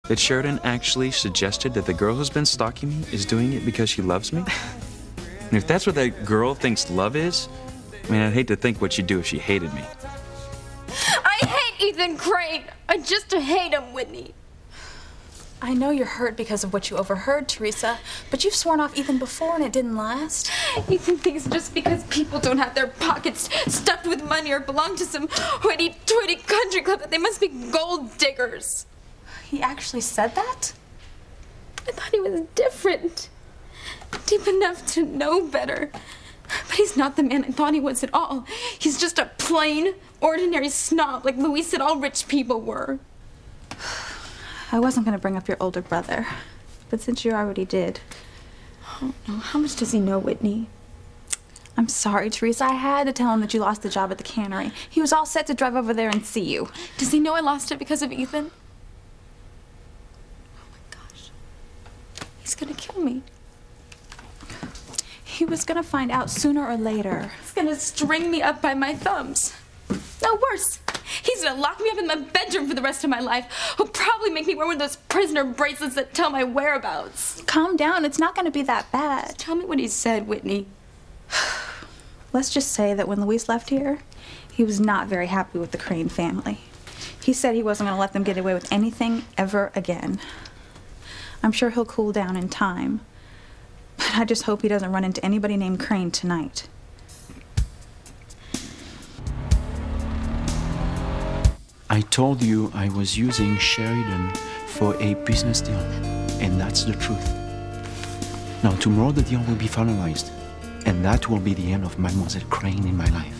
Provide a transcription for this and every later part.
that Sheridan actually suggested that the girl who's been stalking me is doing it because she loves me? And if that's what that girl thinks love is, I mean, I'd hate to think what she'd do if she hated me. I hate Ethan Crane. I just hate him, Whitney. I know you're hurt because of what you overheard, Teresa, but you've sworn off Ethan before and it didn't last. Ethan thinks just because people don't have their pockets stuffed with money or belong to some hoity-toity country club that they must be gold diggers. He actually said that? I thought he was different. Deep enough to know better. But he's not the man I thought he was at all. He's just a plain, ordinary snob like Louise said all rich people were. I wasn't going to bring up your older brother, but since you already did. Oh, no. How much does he know, Whitney? I'm sorry, Teresa. I had to tell him that you lost the job at the cannery. He was all set to drive over there and see you. Does he know I lost it because of Ethan? Oh my gosh. He's gonna kill me. He was gonna find out sooner or later. He's gonna string me up by my thumbs. No, worse. He's gonna lock me up in my bedroom for the rest of my life. He'll probably make me wear one of those prisoner bracelets that tell my whereabouts. Calm down. It's not gonna be that bad. Tell me what he said, Whitney. Let's just say that when Luis left here, he was not very happy with the Crane family. He said he wasn't gonna let them get away with anything ever again. I'm sure he'll cool down in time, but I just hope he doesn't run into anybody named Crane tonight. I told you I was using Sheridan for a business deal, and that's the truth. Now, tomorrow the deal will be finalized, and that will be the end of Mademoiselle Crane in my life.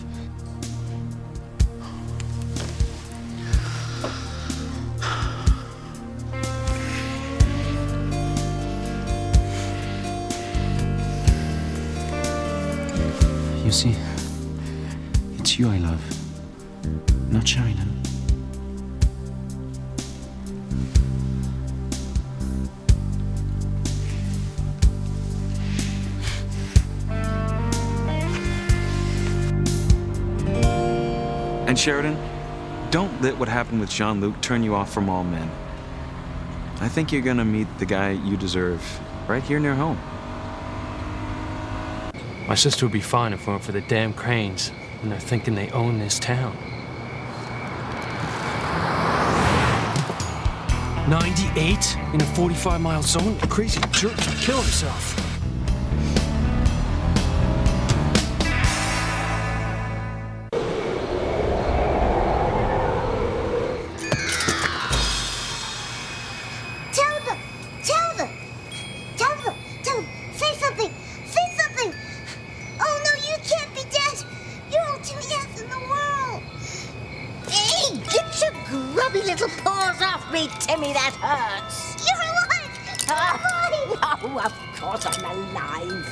You see, it's you I love, not Sheridan. And Sheridan, don't let what happened with Jean-Luc turn you off from all men. I think you're gonna meet the guy you deserve right here near home. My sister would be fine if it weren't for the damn Cranes, and they're thinking they own this town. 98 in a 45-mile zone? A crazy jerk to kill himself. Little paws off me, Timmy, that hurts. You're alive! Oh, of course I'm alive.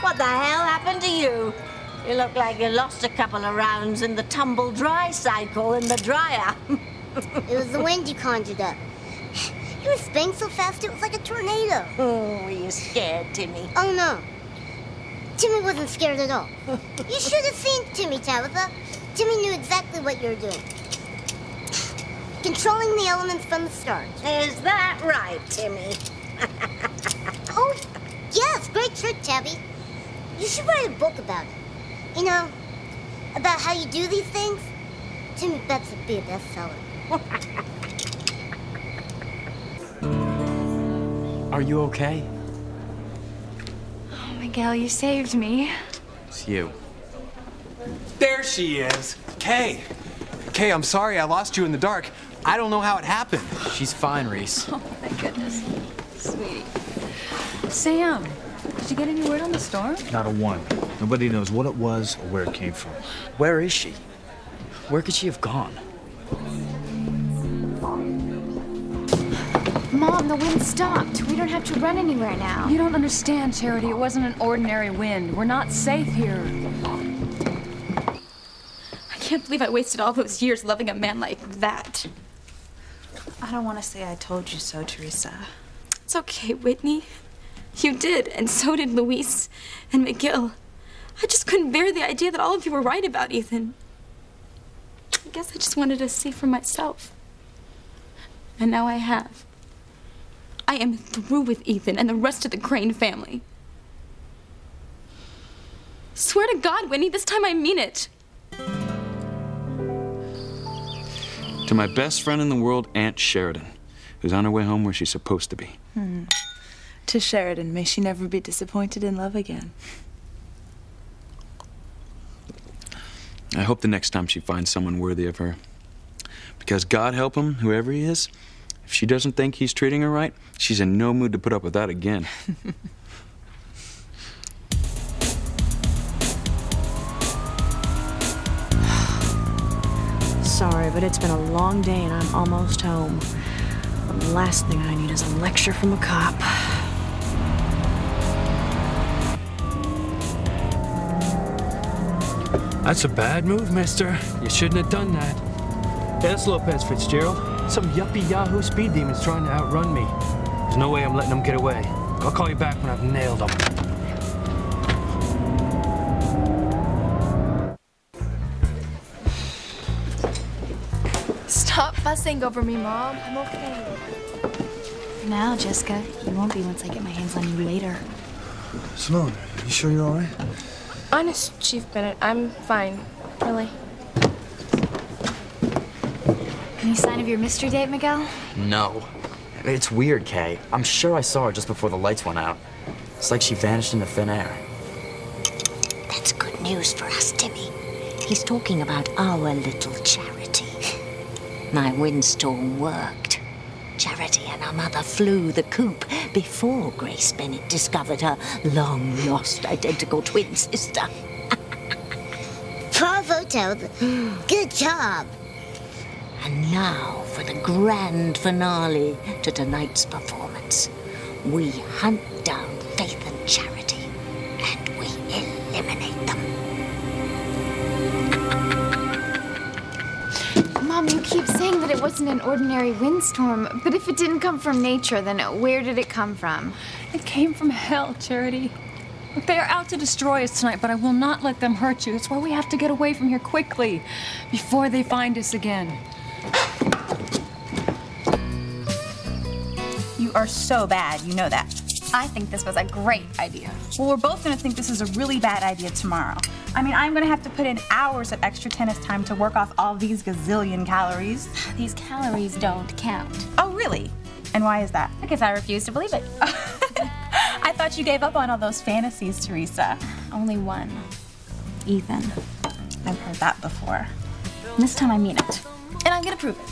What the hell happened to you? You look like you lost a couple of rounds in the tumble dry cycle in the dryer. It was the wind you conjured up. You were spinning so fast it was like a tornado. Oh, were you scared, Timmy? Oh, no. Timmy wasn't scared at all. You should have seen Timmy, Tabitha. Timmy knew exactly what you were doing. Controlling the elements from the start. Is that right, Timmy? Oh, yes, great trick, Tabby. You should write a book about it. You know, about how you do these things. Timmy bets would be a bestseller. Are you okay? Oh, Miguel, you saved me. It's you. There she is. Kay. Kay, I'm sorry I lost you in the dark. I don't know how it happened. She's fine, Reese. Oh, thank goodness. Sweetie. Sam, did you get any word on the storm? Not a one. Nobody knows what it was or where it came from. Where is she? Where could she have gone? Mom, the wind stopped. We don't have to run anywhere now. You don't understand, Charity. It wasn't an ordinary wind. We're not safe here. I can't believe I wasted all those years loving a man like that. I don't want to say I told you so, Teresa. It's okay, Whitney. You did, and so did Luis and McGill. I just couldn't bear the idea that all of you were right about Ethan. I guess I just wanted to see for myself. And now I have. I am through with Ethan and the rest of the Crane family. Swear to God, Whitney, this time I mean it. To my best friend in the world, Aunt Sheridan, who's on her way home where she's supposed to be. To Sheridan, may she never be disappointed in love again. I hope the next time she finds someone worthy of her. Because God help him, whoever he is, if she doesn't think he's treating her right, she's in no mood to put up with that again. Sorry, but it's been a long day and I'm almost home. The last thing I need is a lecture from a cop. That's a bad move, mister. You shouldn't have done that. Hey, that's Lopez Fitzgerald. Some yuppie Yahoo speed demon's trying to outrun me. There's no way I'm letting him get away. I'll call you back when I've nailed him. Stop fussing over me, Mom. I'm okay. For now, Jessica, you won't be once I get my hands on you later. Simone, you sure you're all right? Honest, Chief Bennett, I'm fine. Really. Any sign of your mystery date, Miguel? No. It's weird, Kay. I'm sure I saw her just before the lights went out. It's like she vanished into thin air. That's good news for us, Timmy. He's talking about our little Charity. My windstorm worked. Charity and her mother flew the coop before Grace Bennett discovered her long-lost identical twin sister. Bravo, Toad. Good job. And now for the grand finale to tonight's performance. We hunt down Faith and Charity, and we eliminate them. Mom, you keep saying that it wasn't an ordinary windstorm, but if it didn't come from nature, then where did it come from? It came from hell, Charity. Look, they are out to destroy us tonight, but I will not let them hurt you. That's why we have to get away from here quickly, before they find us again. You are so bad, you know that. I think this was a great idea. Well, we're both gonna think this is a really bad idea tomorrow. I mean, I'm gonna have to put in hours of extra tennis time to work off all these gazillion calories. These calories don't count. Oh, really? And why is that? Because I refuse to believe it. I thought you gave up on all those fantasies, Teresa. Only one. Ethan. I've heard that before. This time I mean it. And I'm gonna prove it.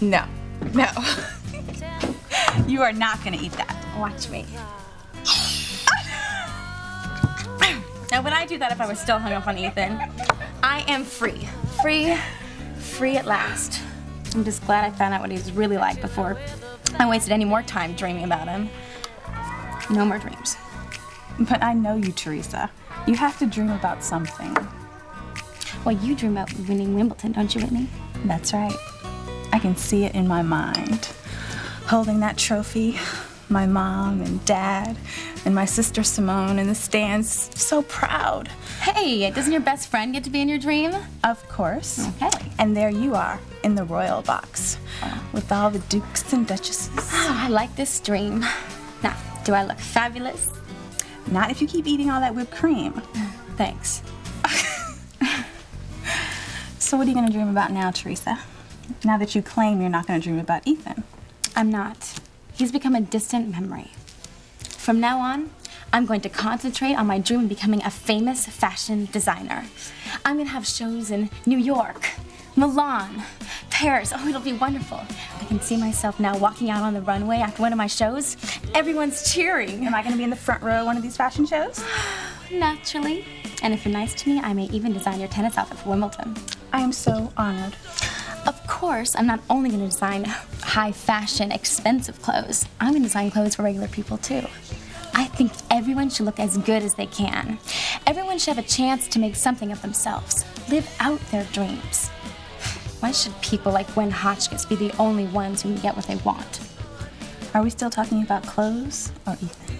No. No. You are not gonna eat that. Watch me. Now, would I do that if I was still hung up on Ethan? I am free. Free at last. I'm just glad I found out what he was really like before I wasted any more time dreaming about him. No more dreams. But I know you, Teresa. You have to dream about something. Well, you dream about winning Wimbledon, don't you, Whitney? That's right. I can see it in my mind. Holding that trophy, my mom and dad, and my sister Simone in the stands, so proud. Hey, doesn't your best friend get to be in your dream? Of course. Okay. And there you are, in the royal box, with all the dukes and duchesses. Oh, I like this dream. Now, do I look fabulous? Not if you keep eating all that whipped cream. Thanks. So what are you gonna dream about now, Teresa? Now that you claim you're not gonna dream about Ethan. I'm not. He's become a distant memory. From now on, I'm going to concentrate on my dream of becoming a famous fashion designer. I'm gonna have shows in New York, Milan, Paris. Oh, it'll be wonderful. I can see myself now walking out on the runway after one of my shows. Everyone's cheering. Am I gonna be in the front row of one of these fashion shows? Naturally. And if you're nice to me, I may even design your tennis outfit for Wimbledon. I am so honored. Of course, I'm not only going to design high fashion, expensive clothes. I'm going to design clothes for regular people too. I think everyone should look as good as they can. Everyone should have a chance to make something of themselves. Live out their dreams. Why should people like Gwen Hotchkiss be the only ones who can get what they want? Are we still talking about clothes or Ethan?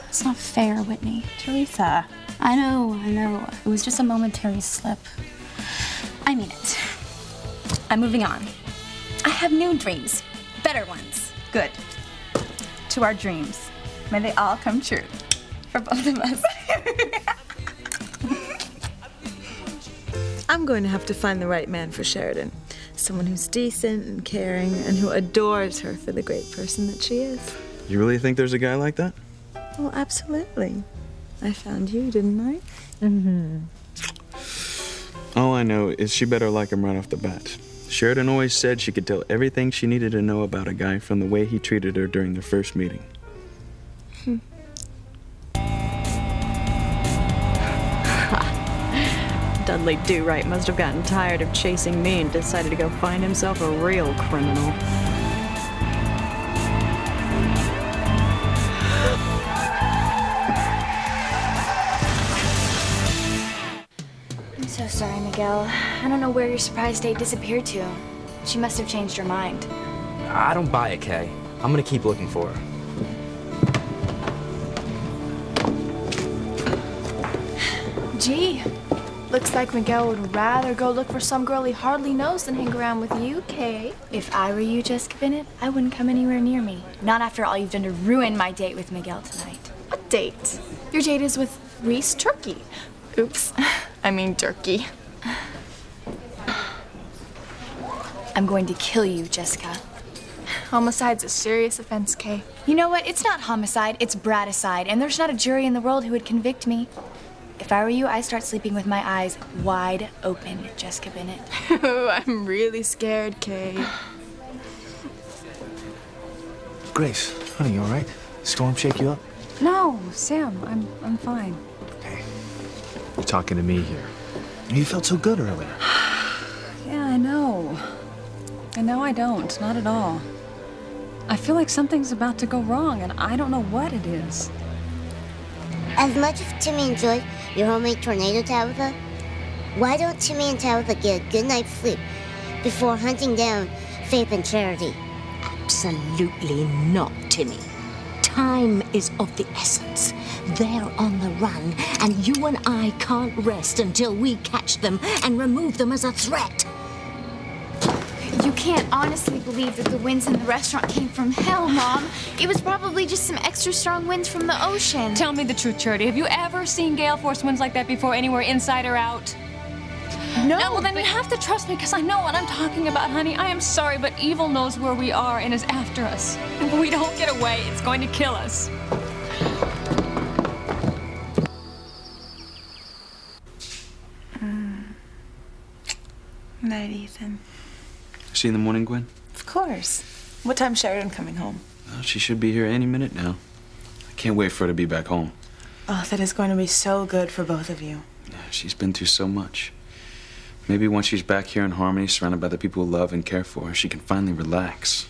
It's not fair, Whitney. Teresa, I know. It was just a momentary slip. I mean it. I'm moving on. I have new dreams. Better ones. Good. To our dreams. May they all come true. For both of us. I'm going to have to find the right man for Sheridan. Someone who's decent and caring and who adores her for the great person that she is. You really think there's a guy like that? Well, absolutely. I found you, didn't I? Mm-hmm. All I know is she better like him right off the bat. Sheridan always said she could tell everything she needed to know about a guy from the way he treated her during their first meeting. Dudley Do-Right must have gotten tired of chasing me and decided to go find himself a real criminal. I'm so sorry, Miguel. I don't know where your surprise date disappeared to. She must have changed her mind. I don't buy it, Kay. I'm gonna keep looking for her. Gee, looks like Miguel would rather go look for some girl he hardly knows than hang around with you, Kay. If I were you, Jessica Bennett, I wouldn't come anywhere near me. Not after all you've done to ruin my date with Miguel tonight. What date? Your date is with Reese Turkey. Oops, I mean Durkee. I'm going to kill you, Jessica. Homicide's a serious offense, Kay. You know what? It's not homicide, it's bradicide, and there's not a jury in the world who would convict me. If I were you, I'd start sleeping with my eyes wide open, Jessica Bennett. I'm really scared, Kay. Grace, honey, you all right? Storm shake you up? No, Sam, I'm fine. Hey, you're talking to me here. You felt so good earlier. Yeah, I know. And now I don't, not at all. I feel like something's about to go wrong, and I don't know what it is. As much as Timmy enjoyed your homemade tornado, Tabitha, why don't Timmy and Tabitha get a good night's sleep before hunting down Faith and Charity? Absolutely not, Timmy. Time is of the essence. They're on the run, and you and I can't rest until we catch them and remove them as a threat. You can't honestly believe that the winds in the restaurant came from hell, Mom. It was probably just some extra strong winds from the ocean. Tell me the truth, Charity. Have you ever seen gale force winds like that before, anywhere inside or out? No. Well, then you have to trust me, because I know what I'm talking about, honey. I am sorry, but evil knows where we are and is after us. If we don't get away, it's going to kill us. Night, Ethan. See you in the morning, Gwen? Of course. What time's Sheridan coming home? Well, she should be here any minute now. I can't wait for her to be back home. Oh, that is going to be so good for both of you. Yeah, she's been through so much. Maybe once she's back here in Harmony, surrounded by the people who love and care for her, she can finally relax.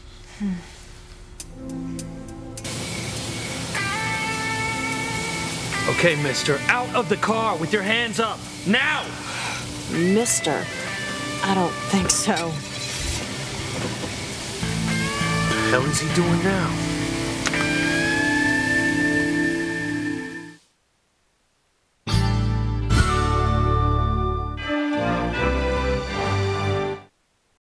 Okay, mister, out of the car with your hands up. Now! Mister, I don't think so. What the hell is he doing now?